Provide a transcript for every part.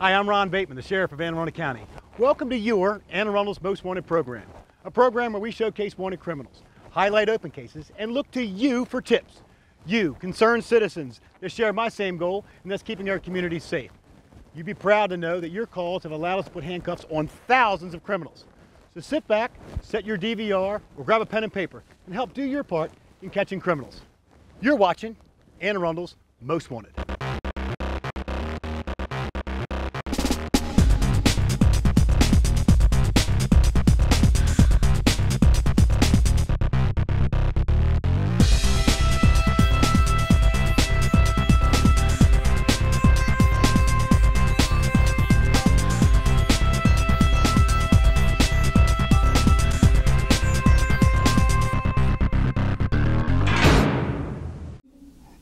Hi, I'm Sheriff Bateman, the Sheriff of Anne Arundel County. Welcome to your Anne Arundel's Most Wanted program, a program where we showcase wanted criminals, highlight open cases, and look to you for tips. You, concerned citizens, that share my same goal, and that's keeping our communities safe. You'd be proud to know that your calls have allowed us to put handcuffs on thousands of criminals. So sit back, set your DVR, or grab a pen and paper, and help do your part in catching criminals. You're watching Anne Arundel's Most Wanted.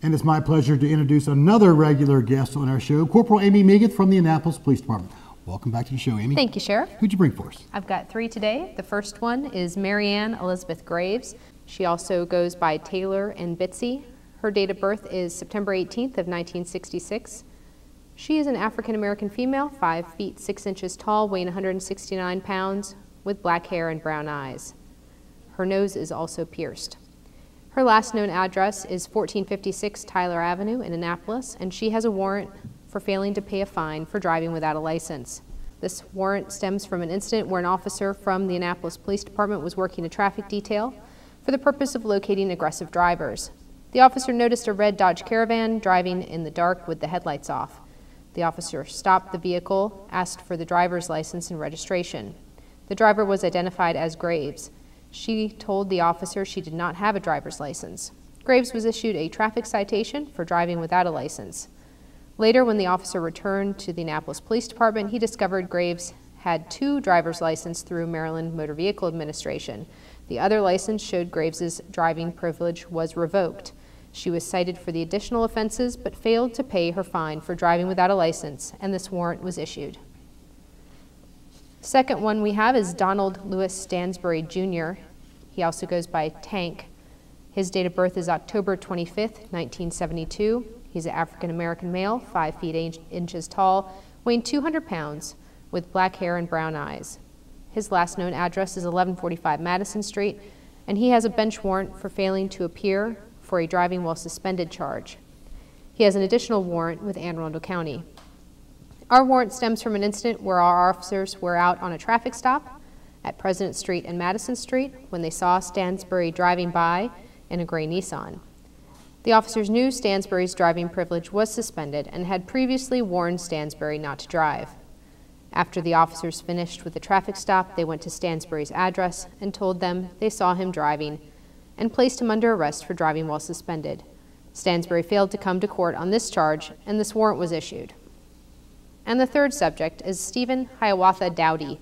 And it's my pleasure to introduce another regular guest on our show, Corporal Amy Megath from the Annapolis Police Department. Welcome back to the show, Amy. Thank you, Sheriff. Who'd you bring for us? I've got three today. The first one is Marianne Elizabeth Graves. She also goes by Taylor and Bitsy. Her date of birth is September 18th of 1966. She is an African-American female, 5 feet 6 inches tall, weighing 169 pounds, with black hair and brown eyes. Her nose is also pierced. Her last known address is 1456 Tyler Avenue in Annapolis, and she has a warrant for failing to pay a fine for driving without a license. This warrant stems from an incident where an officer from the Annapolis Police Department was working a traffic detail for the purpose of locating aggressive drivers. The officer noticed a red Dodge Caravan driving in the dark with the headlights off. The officer stopped the vehicle, asked for the driver's license and registration. The driver was identified as Graves. She told the officer she did not have a driver's license. Graves was issued a traffic citation for driving without a license. Later, when the officer returned to the Annapolis Police Department, he discovered Graves had 2 driver's licenses through Maryland Motor Vehicle Administration. The other license showed Graves's driving privilege was revoked. She was cited for the additional offenses but failed to pay her fine for driving without a license, and this warrant was issued. Second one we have is Donald Lewis Stansbury Jr. He also goes by Tank. His date of birth is October 25th, 1972. He's an African-American male, 5 feet 8 inches tall, weighing 200 pounds, with black hair and brown eyes. His last known address is 1145 Madison Street, and he has a bench warrant for failing to appear for a driving while suspended charge. He has an additional warrant with Anne Arundel County. Our warrant stems from an incident where our officers were out on a traffic stop at President Street and Madison Street when they saw Stansbury driving by in a gray Nissan. The officers knew Stansbury's driving privilege was suspended and had previously warned Stansbury not to drive. After the officers finished with the traffic stop, they went to Stansbury's address and told them they saw him driving and placed him under arrest for driving while suspended. Stansbury failed to come to court on this charge, and this warrant was issued. And the third subject is Stephen Hiawatha Dowdy.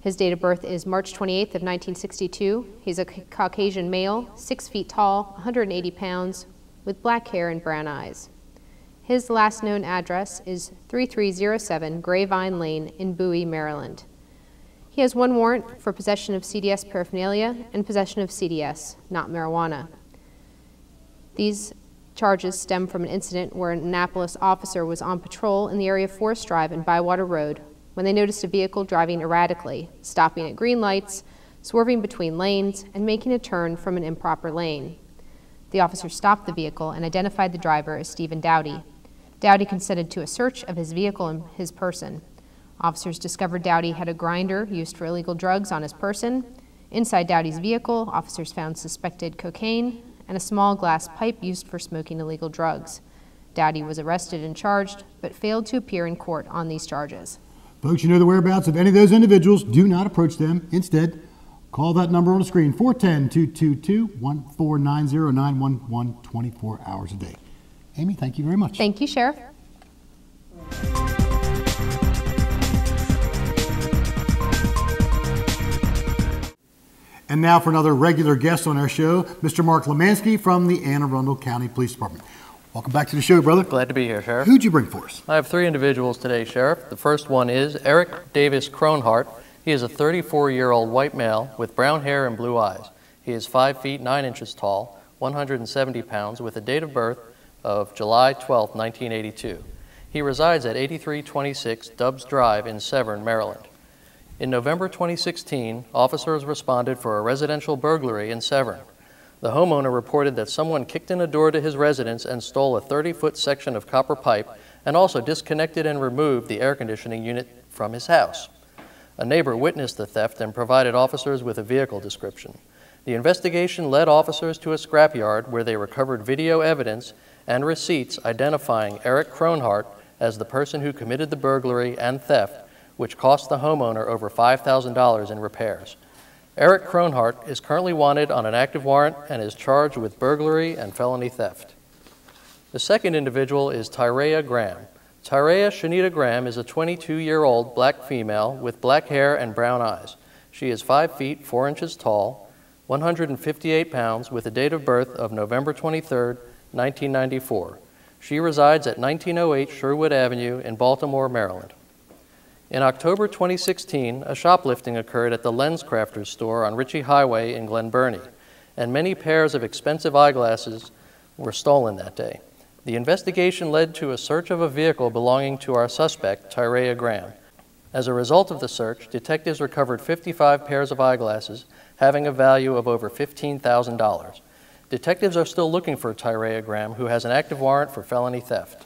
His date of birth is March 28th of 1962. He's a Caucasian male, 6 feet tall, 180 pounds, with black hair and brown eyes. His last known address is 3307 Grapevine Lane in Bowie, Maryland. He has 1 warrant for possession of CDS paraphernalia and possession of CDS, not marijuana. These charges stem from an incident where an Annapolis officer was on patrol in the area of Forest Drive and Bywater Road when they noticed a vehicle driving erratically, stopping at green lights, swerving between lanes, and making a turn from an improper lane. The officer stopped the vehicle and identified the driver as Stephen Dowdy. Dowdy consented to a search of his vehicle and his person. Officers discovered Dowdy had a grinder used for illegal drugs on his person. Inside Dowdy's vehicle, officers found suspected cocaine and a small glass pipe used for smoking illegal drugs. Dowdy was arrested and charged, but failed to appear in court on these charges. Folks, you know the whereabouts of any of those individuals. Do not approach them. Instead, call that number on the screen, 410-222-1490-911, 24 hours a day. Amy, thank you very much. Thank you, Sheriff. And now for another regular guest on our show, Mr. Marc Lemansky from the Anne Arundel County Police Department. Welcome back to the show, brother. Glad to be here, Sheriff. Who'd you bring for us? I have 3 individuals today, Sheriff. The first one is Eric Davis Kronhart. He is a 34-year-old white male with brown hair and blue eyes. He is 5 feet 9 inches tall, 170 pounds, with a date of birth of July 12, 1982. He resides at 8326 Dubbs Drive in Severn, Maryland. In November 2016, officers responded for a residential burglary in Severn. The homeowner reported that someone kicked in a door to his residence and stole a 30-foot section of copper pipe and also disconnected and removed the air conditioning unit from his house. A neighbor witnessed the theft and provided officers with a vehicle description. The investigation led officers to a scrapyard where they recovered video evidence and receipts identifying Eric Kronhart as the person who committed the burglary and theft, which cost the homeowner over $5,000 in repairs. Eric Kronhart is currently wanted on an active warrant and is charged with burglary and felony theft. The second individual is Tyrea Graham. Tyrea Shanita Graham is a 22-year-old black female with black hair and brown eyes. She is 5 feet 4 inches tall, 158 pounds, with a date of birth of November 23, 1994. She resides at 1908 Sherwood Avenue in Baltimore, Maryland. In October 2016, a shoplifting occurred at the LensCrafters store on Ritchie Highway in Glen Burnie, and many pairs of expensive eyeglasses were stolen that day. The investigation led to a search of a vehicle belonging to our suspect, Tyrea Graham. As a result of the search, detectives recovered 55 pairs of eyeglasses, having a value of over $15,000. Detectives are still looking for Tyrea Graham, who has an active warrant for felony theft.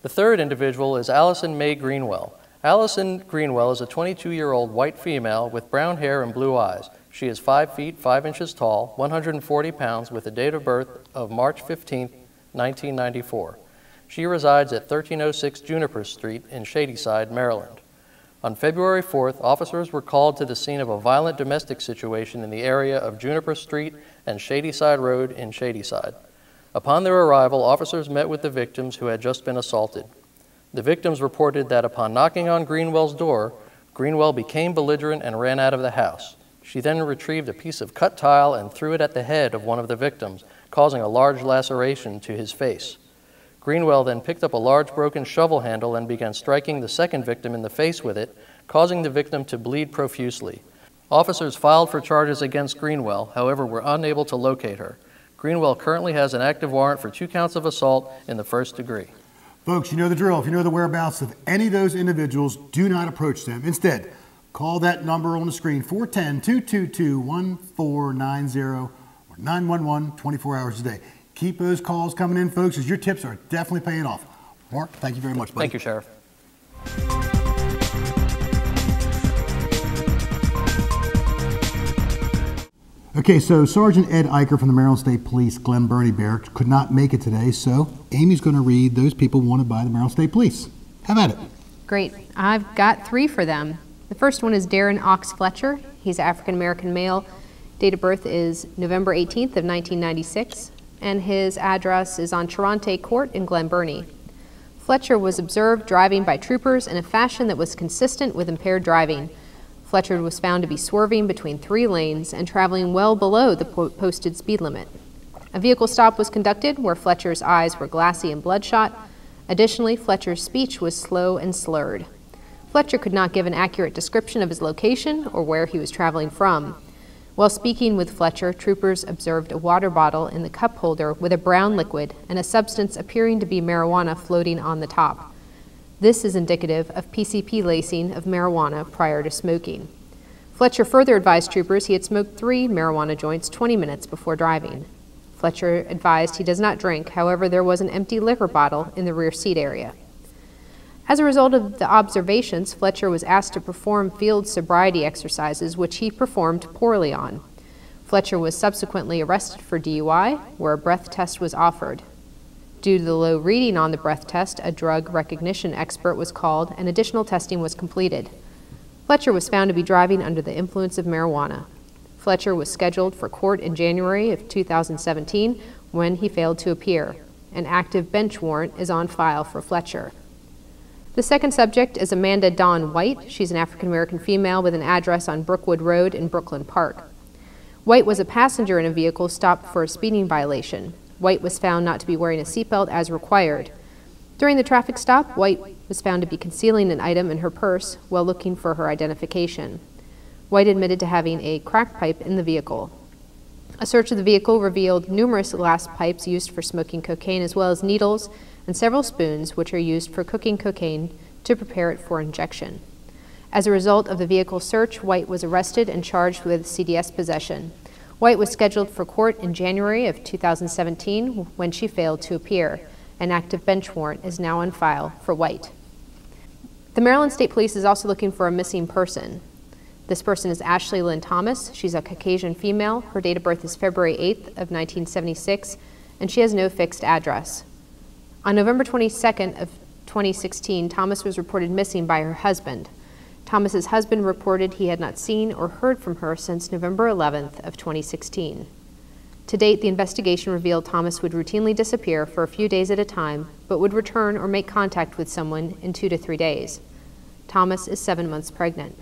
The third individual is Allison Mae Greenwell. Allison Greenwell is a 22-year-old white female with brown hair and blue eyes. She is 5 feet 5 inches tall, 140 pounds, with a date of birth of March 15, 1994. She resides at 1306 Juniper Street in Shadyside, Maryland. On February 4th, officers were called to the scene of a violent domestic situation in the area of Juniper Street and Shadyside Road in Shadyside. Upon their arrival, officers met with the victims who had just been assaulted. The victims reported that upon knocking on Greenwell's door, Greenwell became belligerent and ran out of the house. She then retrieved a piece of cut tile and threw it at the head of one of the victims, causing a large laceration to his face. Greenwell then picked up a large broken shovel handle and began striking the second victim in the face with it, causing the victim to bleed profusely. Officers filed for charges against Greenwell, however, were unable to locate her. Greenwell currently has an active warrant for 2 counts of assault in the first degree. Folks, you know the drill. If you know the whereabouts of any of those individuals, do not approach them. Instead, call that number on the screen, 410-222-1490 or 911 24 hours a day. Keep those calls coming in, folks, as your tips are definitely paying off. Mark, thank you very much, buddy. Thank you, Sheriff. Okay, so Sergeant Ed Eicher from the Maryland State Police Glen Burnie Barracks could not make it today, so Amy's going to read those people wanted by the Maryland State Police. Have at it. Great. I've got 3 for them. The first one is Darren Ox Fletcher. He's an African-American male. Date of birth is November 18th of 1996, and his address is on Charente Court in Glen Burnie. Fletcher was observed driving by troopers in a fashion that was consistent with impaired driving. Fletcher was found to be swerving between 3 lanes and traveling well below the posted speed limit. A vehicle stop was conducted where Fletcher's eyes were glassy and bloodshot. Additionally, Fletcher's speech was slow and slurred. Fletcher could not give an accurate description of his location or where he was traveling from. While speaking with Fletcher, troopers observed a water bottle in the cup holder with a brown liquid and a substance appearing to be marijuana floating on the top. This is indicative of PCP lacing of marijuana prior to smoking. Fletcher further advised troopers he had smoked 3 marijuana joints 20 minutes before driving. Fletcher advised he does not drink, however, there was an empty liquor bottle in the rear seat area. As a result of the observations, Fletcher was asked to perform field sobriety exercises, which he performed poorly on. Fletcher was subsequently arrested for DUI, where a breath test was offered. Due to the low reading on the breath test, a drug recognition expert was called and additional testing was completed. Fletcher was found to be driving under the influence of marijuana. Fletcher was scheduled for court in January of 2017 when he failed to appear. An active bench warrant is on file for Fletcher. The second subject is Amanda Dawn White. She's an African-American female with an address on Brookwood Road in Brooklyn Park. White was a passenger in a vehicle stopped for a speeding violation. White was found not to be wearing a seatbelt as required. During the traffic stop, White was found to be concealing an item in her purse while looking for her identification. White admitted to having a crack pipe in the vehicle. A search of the vehicle revealed numerous glass pipes used for smoking cocaine, as well as needles and several spoons which are used for cooking cocaine to prepare it for injection. As a result of the vehicle search, White was arrested and charged with CDS possession. White was scheduled for court in January of 2017 when she failed to appear. An active bench warrant is now on file for White. The Maryland State Police is also looking for a missing person. This person is Ashley Lynn Thomas. She's a Caucasian female. Her date of birth is February 8th of 1976, and she has no fixed address. On November 22nd of 2016, Thomas was reported missing by her husband. Thomas's husband reported he had not seen or heard from her since November 11th of 2016. To date, the investigation revealed Thomas would routinely disappear for a few days at a time, but would return or make contact with someone in 2 to 3 days. Thomas is 7 months pregnant.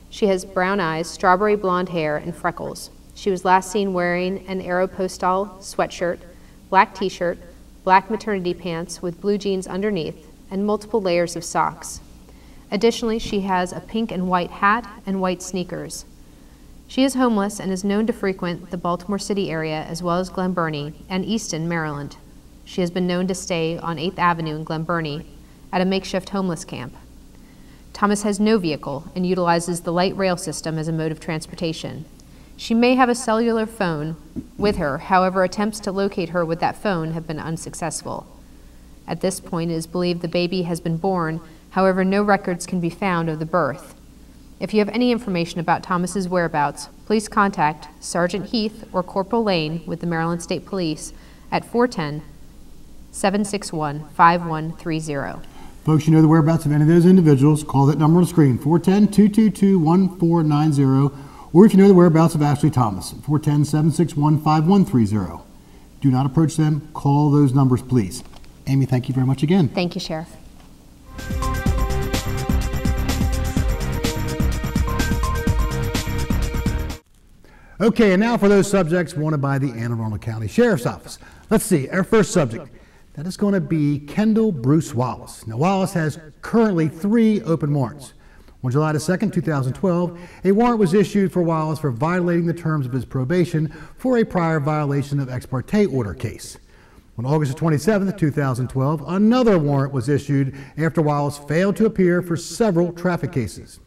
She has brown eyes, strawberry blonde hair, and freckles. She was last seen wearing an Aeropostale sweatshirt, black t-shirt, black maternity pants with blue jeans underneath, and multiple layers of socks. Additionally, she has a pink and white hat and white sneakers. She is homeless and is known to frequent the Baltimore City area as well as Glen Burnie and Easton, Maryland. She has been known to stay on 8th Avenue in Glen Burnie at a makeshift homeless camp. Thomas has no vehicle and utilizes the light rail system as a mode of transportation. She may have a cellular phone with her, however, attempts to locate her with that phone have been unsuccessful. At this point, it is believed the baby has been born, however, no records can be found of the birth. If you have any information about Thomas's whereabouts, please contact Sergeant Heath or Corporal Lane with the Maryland State Police at 410-761-5130. Folks, you know the whereabouts of any of those individuals, call that number on the screen, 410-222-1490, or if you know the whereabouts of Ashley Thomas, 410-761-5130. Do not approach them, call those numbers, please. Amy, thank you very much again. Thank you, Sheriff. Okay, and now for those subjects wanted by the Anne Arundel County Sheriff's Office. Let's see, our first subject. That is going to be Kendall Bruce Wallace. Now, Wallace has currently 3 open warrants. On July 2nd, 2012, a warrant was issued for Wallace for violating the terms of his probation for a prior violation of ex parte order case. On August 27th, 2012, another warrant was issued after Wallace failed to appear for several traffic cases.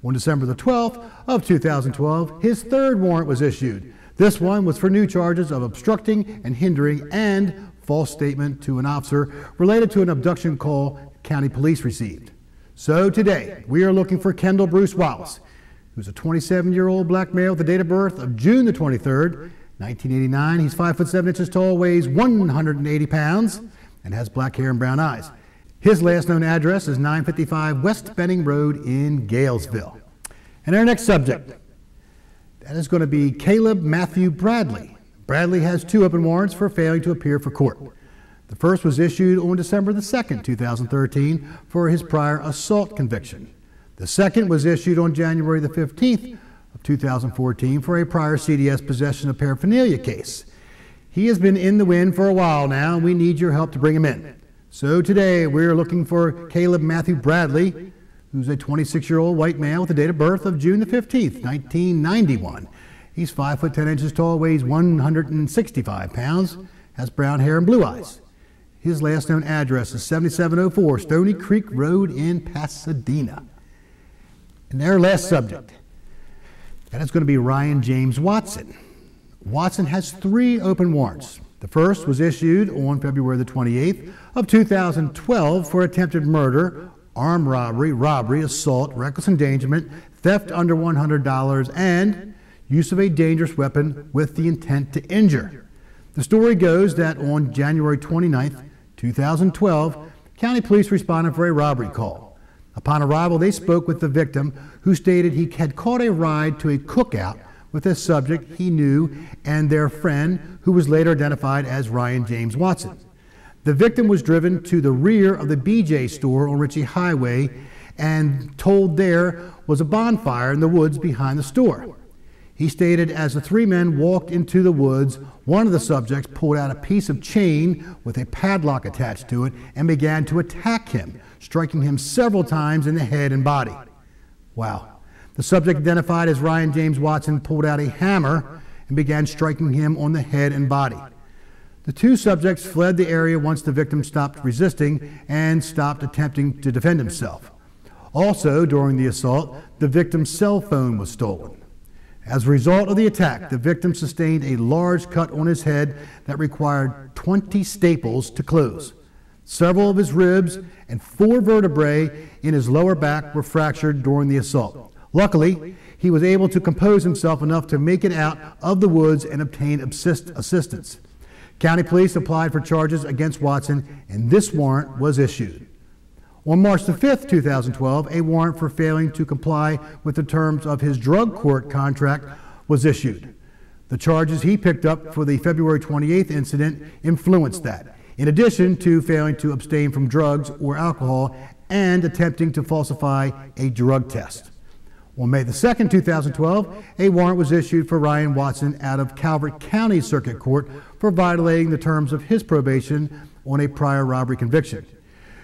On December the 12th of 2012, his 3rd warrant was issued. This one was for new charges of obstructing and hindering and false statement to an officer related to an abduction call county police received. So today, we are looking for Kendall Bruce Wallace, who's a 27-year-old black male with the date of birth of June the 23rd, 1989. He's 5 foot 7 inches tall, weighs 180 pounds, and has black hair and brown eyes. His last known address is 955 West Benning Road in Galesville. And our next subject, that is going to be Caleb Matthew Bradley. Bradley has 2 open warrants for failing to appear for court. The first was issued on December the 2nd, 2013 for his prior assault conviction. The second was issued on January the 15th of 2014 for a prior CDS possession of paraphernalia case. He has been in the wind for a while now, and we need your help to bring him in. So today we're looking for Caleb Matthew Bradley, who's a 26-year-old white male with the date of birth of June the 15th, 1991. He's 5 foot 10 inches tall, weighs 165 pounds, has brown hair and blue eyes. His last known address is 7704 Stony Creek Road in Pasadena. And our last subject, that is going to be Ryan James Watson. Watson has 3 open warrants. The first was issued on February the 28th of 2012 for attempted murder, armed robbery, assault, reckless endangerment, theft under $100, and use of a dangerous weapon with the intent to injure. The story goes that on January 29th, 2012, county police responded for a robbery call. Upon arrival, they spoke with the victim, who stated he had caught a ride to a cookout with a subject he knew and their friend, who was later identified as Ryan James Watson. The victim was driven to the rear of the BJ store on Ritchie Highway and told there was a bonfire in the woods behind the store. He stated as the 3 men walked into the woods, one of the subjects pulled out a piece of chain with a padlock attached to it and began to attack him, striking him several times in the head and body. Wow. The subject, identified as Ryan James Watson, pulled out a hammer and began striking him on the head and body. The two subjects fled the area once the victim stopped resisting and stopped attempting to defend himself. Also, during the assault, the victim's cell phone was stolen. As a result of the attack, the victim sustained a large cut on his head that required 20 staples to close. Several of his ribs and 4 vertebrae in his lower back were fractured during the assault. Luckily, he was able to compose himself enough to make it out of the woods and obtain assistance. County Police applied for charges against Watson, and this warrant was issued. On March the 5th, 2012, a warrant for failing to comply with the terms of his drug court contract was issued. The charges he picked up for the February 28th incident influenced that, in addition to failing to abstain from drugs or alcohol and attempting to falsify a drug test. On May the 2nd, 2012, a warrant was issued for Ryan Watson out of Calvert County Circuit Court for violating the terms of his probation on a prior robbery conviction.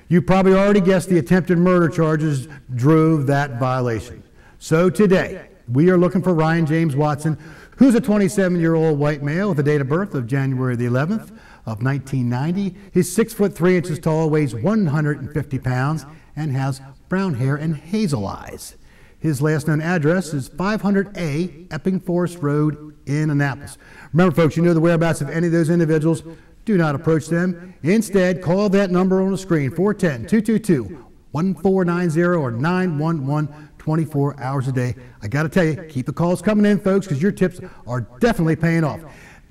You probably already guessed the attempted murder charges drove that violation. So today, we are looking for Ryan James Watson, who's a 27-year-old white male with a date of birth of January the 11th of 1990. He's 6 foot 3 inches tall, weighs 150 pounds, and has brown hair and hazel eyes. His last known address is 500A Epping Forest Road in Annapolis. Remember, folks, you know the whereabouts of any of those individuals. Do not approach them. Instead, call that number on the screen, 410-222-1490 or 911 24 hours a day. I got to tell you, keep the calls coming in, folks, because your tips are definitely paying off.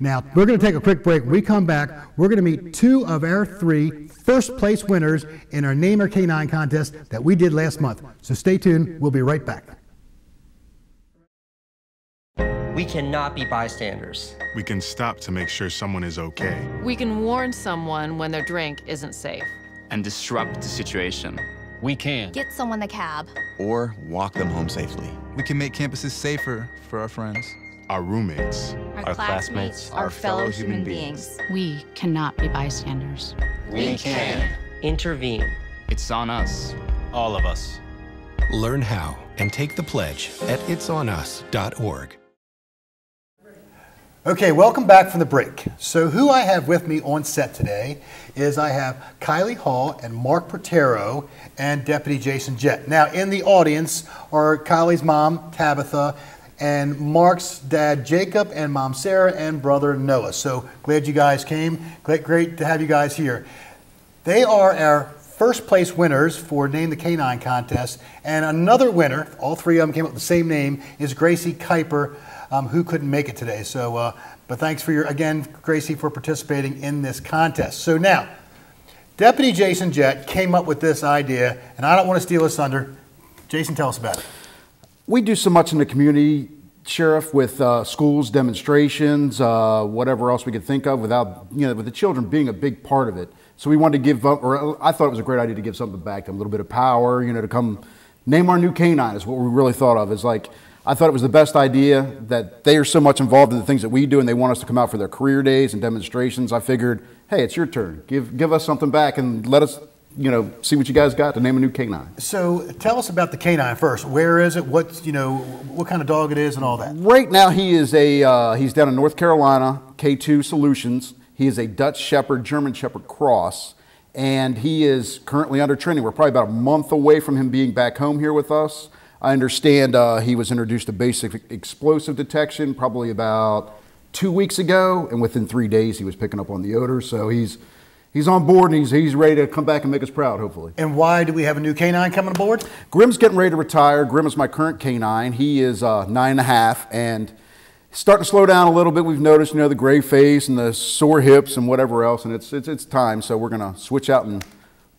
Now, we're going to take a quick break. When we come back, we're going to meet 2 of our 3 first-place winners in our Name Our Canine contest that we did last month. So stay tuned. We'll be right back. We cannot be bystanders. We can stop to make sure someone is okay. We can warn someone when their drink isn't safe. And disrupt the situation. We can get someone a cab. Or walk them home safely. We can make campuses safer for our friends. Our roommates. Our classmates. Our fellow human beings. We cannot be bystanders. We can intervene. It's on us. all of us. Learn how and take the pledge at itsonus.org. Okay, welcome back from the break. So who I have with me on set today is I have Kylie Hall and Marc Portaro and Deputy Jason Jett. Now in the audience are Kylie's mom, Tabitha, and Marc's dad, Jacob, and mom, Sarah, and brother, Noah. So glad you guys came. Great to have you guys here. They are our first place winners for Name the Canine contest. And another winner, all three of them came up with the same name, is Gracie Kuiper, who couldn't make it today. So, but thanks for again, Gracie, for participating in this contest. So now, Deputy Jason Jett came up with this idea, and I don't want to steal his thunder. Jason, tell us about it. We do so much in the community, Sheriff, with schools, demonstrations, whatever else we could think of, without, with the children being a big part of it. So we wanted to give up, or I thought it was a great idea to give something back to them, a little bit of power, to come name our new canine is what we really thought of. It's like, I thought it was the best idea that they are so much involved in the things that we do and they want us to come out for their career days and demonstrations. I figured, hey, it's your turn. Give us something back and let us, see what you guys got to name a new canine. So tell us about the canine first. Where is it? What kind of dog it is and all that? Right now he is he's down in North Carolina, K2 Solutions. He is a Dutch Shepherd, German Shepherd cross, and he is currently under training. We're probably about a month away from him being back home here with us. I understand he was introduced to basic explosive detection probably about 2 weeks ago, and within 3 days he was picking up on the odor. So he's on board and he's ready to come back and make us proud, hopefully. And why do we have a new canine coming aboard? Grimm's getting ready to retire. Grimm is my current canine. He is 9.5 and starting to slow down a little bit. We've noticed, the gray face and the sore hips and whatever else, and it's time. So we're going to switch out and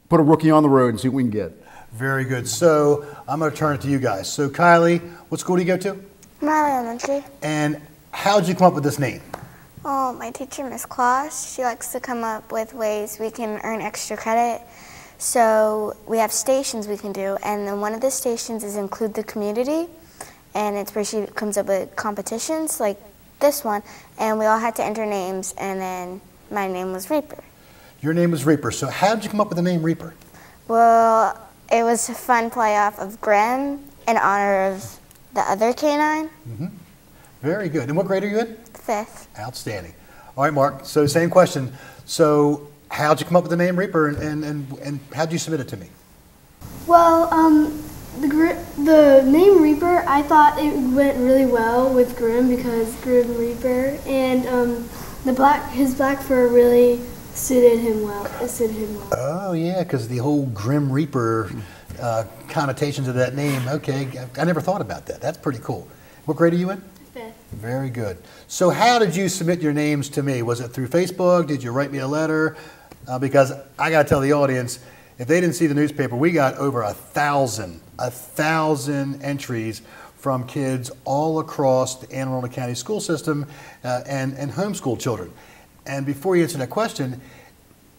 put a rookie on the road and see what we can get. Very good. So I'm going to turn it to you guys. So Kylie, what school do you go to? Miley Elementary. And how did you come up with this name? Oh, my teacher, Miss Claus, she likes to come up with ways we can earn extra credit. So we have stations we can do, and then one of the stations is Include the Community, and it's where she comes up with competitions like this one, and we all had to enter names, and then my name was Reaper. Your name was Reaper. So how did you come up with the name Reaper? Well, it was a fun play off of Grimm in honor of the other canine. Mm-hmm. Very good. And what grade are you in? 5th. Outstanding. All right, Mark. So same question. So how'd you come up with the name Reaper, and how'd you submit it to me? Well, the name Reaper, I thought it went really well with Grim because Grim Reaper, and his black fur really suited him well. Oh yeah, because the whole Grim Reaper connotations of that name. Okay, I never thought about that. That's pretty cool. What grade are you in? 5th. Very good. So how did you submit your names to me? Was it through Facebook? Did you write me a letter? Because I got to tell the audience, if they didn't see the newspaper, we got over 1,000 entries from kids all across the Anne Arundel County school system and homeschool children. And before you answer that question,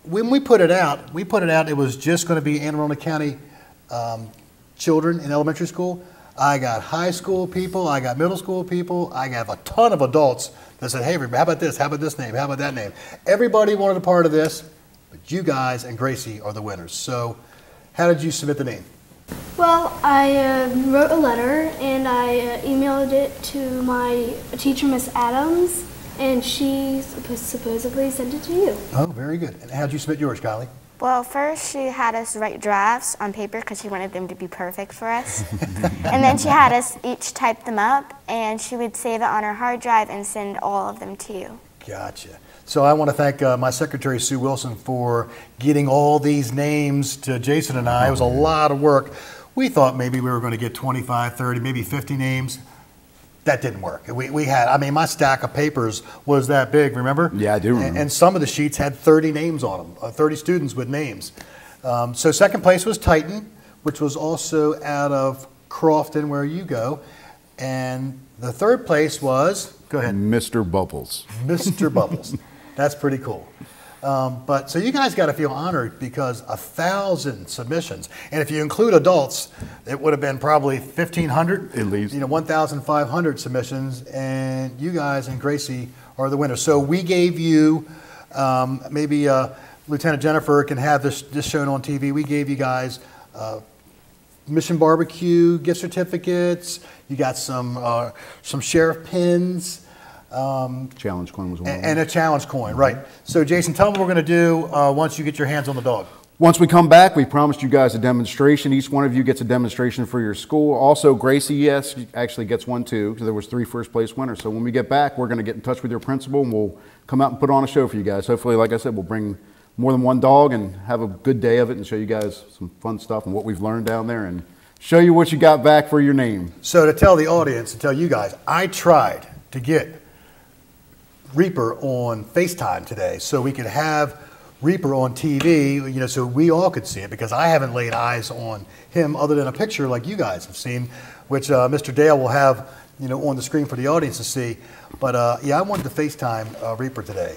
when we put it out, it was just going to be Anne Arundel County children in elementary school. I got high school people, I got middle school people, I have a ton of adults that said, hey, how about this name, how about that name? Everybody wanted a part of this, but you guys and Gracie are the winners. So how did you submit the name? Well, I wrote a letter and I emailed it to my teacher, Miss Adams, and she supposedly sent it to you. Oh, very good. And how did you submit yours, Kylie? Well, first she had us write drafts on paper because she wanted them to be perfect for us. And then she had us each type them up, and she would save it on her hard drive and send all of them to you. Gotcha. So I want to thank my secretary, Sue Wilson, for getting all these names to Jason and I. It was a lot of work. We thought maybe we were going to get 25, 30, maybe 50 names. That didn't work. We had, I mean, my stack of papers was that big, remember? Yeah, I do remember. And some of the sheets had 30 names on them, 30 students with names. So second place was Titan, which was also out of Crofton, where you go. And the third place was, go ahead. Mr. Bubbles. Mr. Bubbles. That's pretty cool. But so you guys got to feel honored because 1,000 submissions, and if you include adults, it would have been probably 1,500 at least. 1,500 submissions, and you guys and Gracie are the winners. So we gave you, maybe Lieutenant Jennifer can have this shown on TV. We gave you guys Mission Barbecue gift certificates. You got some sheriff pins. Challenge coin was one of them. And a challenge coin, right. So Jason, tell them what we're going to do once you get your hands on the dog. Once we come back, we promised you guys a demonstration. Each one of you gets a demonstration for your school. Also, Gracie, yes, actually gets one too, because there was 3 first-place winners. So when we get back, we're going to get in touch with your principal, and we'll come out and put on a show for you guys. Hopefully, like I said, we'll bring more than one dog and have a good day of it and show you guys some fun stuff and what we've learned down there and show you what you got back for your name. So to tell the audience, to tell you guys, I tried to get Reaper on FaceTime today so we could have Reaper on TV, so we all could see it, because I haven't laid eyes on him other than a picture like you guys have seen, which Mr. Dale will have on the screen for the audience to see. But yeah, I wanted to FaceTime Reaper today,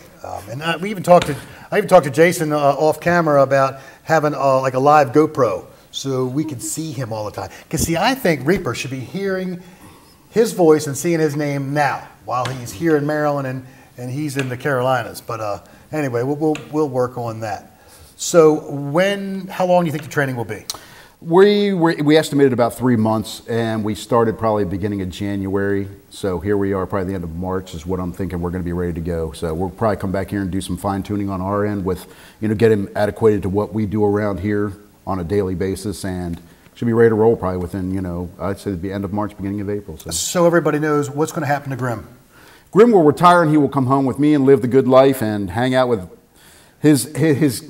and I even talked to Jason off camera about having like a live GoPro so we could see him all the time. Because see, I think Reaper should be hearing his voice and seeing his name now while he's here in Maryland and he's in the Carolinas. But anyway, we'll work on that. So how long do you think the training will be? We estimated about 3 months, and we started probably beginning of January. So here we are, probably the end of March is what I'm thinking we're going to be ready to go. So we'll probably come back here and do some fine tuning on our end with, get him adequated to what we do around here on a daily basis, and should be ready to roll probably within, I'd say the end of March, beginning of April. So everybody knows what's going to happen to Grim. Grim will retire, and he will come home with me and live the good life and hang out with his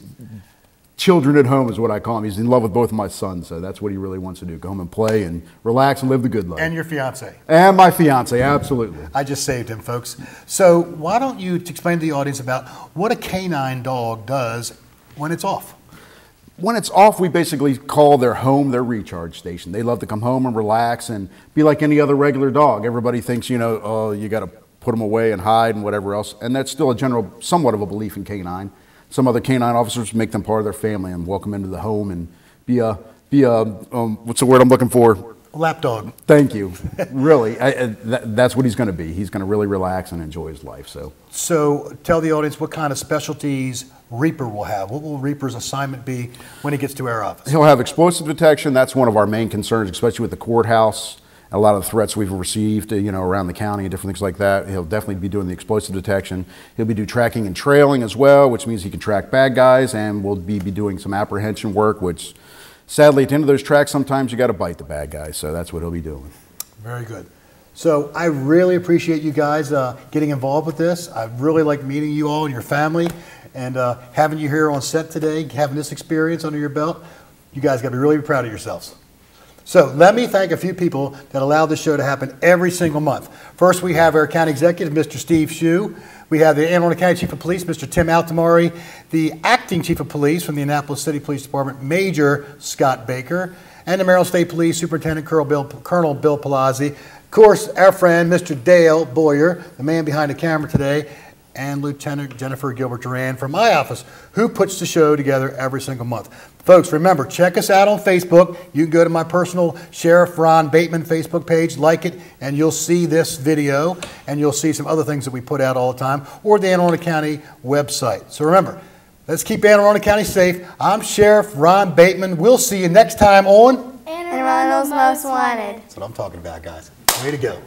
children at home is what I call him. He's in love with both of my sons, so that's what he really wants to do. Go home and play and relax and live the good life. And your fiance. And my fiance, absolutely. I just saved him, folks. So why don't you explain to the audience about what a canine dog does when it's off? When it's off, we basically call their home their recharge station. They love to come home and relax and be like any other regular dog. Everybody thinks, oh, you got to put them away and hide and whatever else. And that's still a general, somewhat of a belief in canine. Some other canine officers make them part of their family and welcome into the home and be a what's the word I'm looking for? Lapdog. Thank you. Really, that's what he's going to be. He's going to really relax and enjoy his life. So tell the audience what kind of specialties Reaper will have. What will Reaper's assignment be when he gets to our office? He'll have explosive detection. That's one of our main concerns, especially with the courthouse. a lot of the threats we've received, around the county and different things like that. He'll definitely be doing the explosive detection. He'll be doing tracking and trailing as well, which means he can track bad guys, and we'll be doing some apprehension work, which sadly at the end of those tracks, sometimes you got to bite the bad guys. So that's what he'll be doing. Very good. So I really appreciate you guys getting involved with this. I really like meeting you all and your family, and having you here on set today, having this experience under your belt. You guys got to be really proud of yourselves. So let me thank a few people that allow this show to happen every single month. First, we have our county executive, Mr. Steve Shue. We have the Anne Arundel County Chief of Police, Mr. Tim Altamari. The acting Chief of Police from the Annapolis City Police Department, Major Scott Baker. And the Maryland State Police Superintendent Colonel Bill Palazzi. Of course, our friend, Mr. Dale Boyer, the man behind the camera today, and Lieutenant Jennifer Gilbert Duran from my office, who puts the show together every single month. Folks, remember, check us out on Facebook. You can go to my personal Sheriff Ron Bateman Facebook page, like it, and you'll see this video, and you'll see some other things that we put out all the time, or the Anne Arundel County website. So remember, let's keep Anne Arundel County safe. I'm Sheriff Ron Bateman. We'll see you next time on Anne Arundel's Most Wanted. That's what I'm talking about, guys. Way to go.